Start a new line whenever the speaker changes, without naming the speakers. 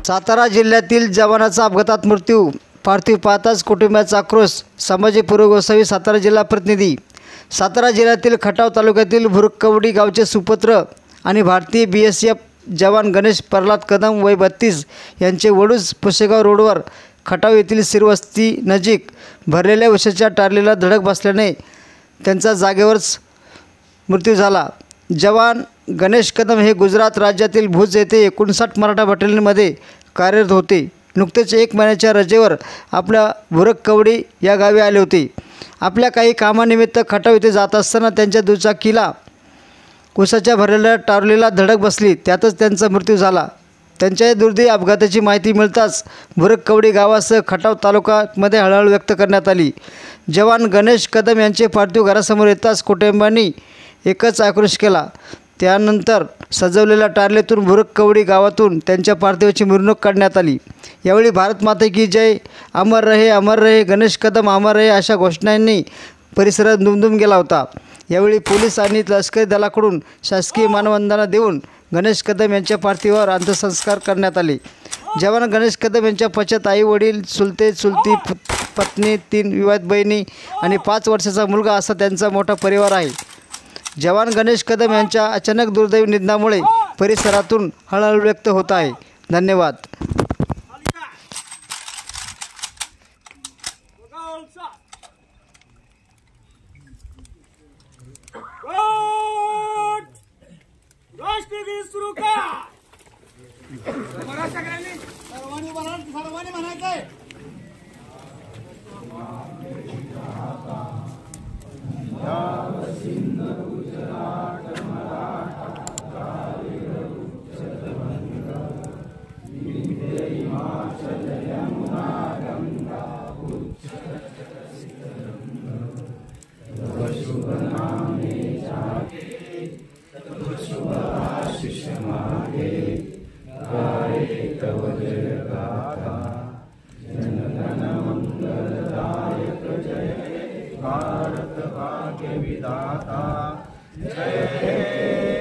सातारा जिल्ह्यातील जवानाचा अपघातात मृत्यू, पार्थिव पाहताच कुटुंबियाचा आक्रोश. संभाजी गोसावी, सातारा जिल्हा प्रतिनिधी. सातारा जिल्ह्यातील खटाव तालुक्यातील भुरकवडी गावचे सुपुत्र आणि भारतीय BSF जवान गणेश प्रल्हाद कदम वय 32 यांचे वडूज पुसेगाव रोडवर खटाव येथील शिरवस्ती नजीक भरलेल्या उसाच्या टारलेला धडक बसल्याने त्यांचा जागेवरच मृत्यू झाला. जवान गणेश कदम हे गुजरात राज्यातील भुज येथे 59 मराठा बटालियनमध्ये कार्यरत होते. नुकतेच 1 महिन्याच्या रजेवर आपल्या भुरकवडी या गावी आले होते. आपल्या काही कामानिमित्त खटाव येथे जात असताना त्यांच्या दुचाकीला उसाच्या भरलेल्या टारलेला धडक बसली. त्यातच त्यांचा मृत्यू झाला. त्यांच्या या दुर्दैवी अपघाताची माहिती मिळताच भुरकवडी गावासह खटाव तालुक्यामध्ये हळहळ व्यक्त करण्यात आली. जवान गणेश कदम यांचे पार्थिव घरासमोर येताच कुटुंबियांनी एकच आक्रोश केला. त्यानंतर सजवलेल्या टारलेतून भुरकवडी गावातून त्यांच्या पार्थिवाची मिरवणूक काढण्यात आली. यावेळी भारत माता की जय, अमर रहे गणेश कदम, अमर रहे अशा घोषणांनी परिसरात दुमदुम गेला होता. यावेळी पोलीस आणि लष्करी दलाकडून शासकीय मानवंदना देऊन गणेश कदम यांच्या पार्थिवावर अंत्यसंस्कार करण्यात आले. जवान गणेश कदम यांच्या पश्चात आई वडील, चुलती पत्नी, 3 विवाहित बहिणी आणि 5 वर्षाचा मुलगा असा त्यांचा मोठा परिवार आहे. जवान गणेश कदम यांच्या अचानक दुर्दैवी निधनामुळे परिसरातून हळहळ व्यक्त होत आहे. धन्यवाद.
भारत भाग्य विधाता जय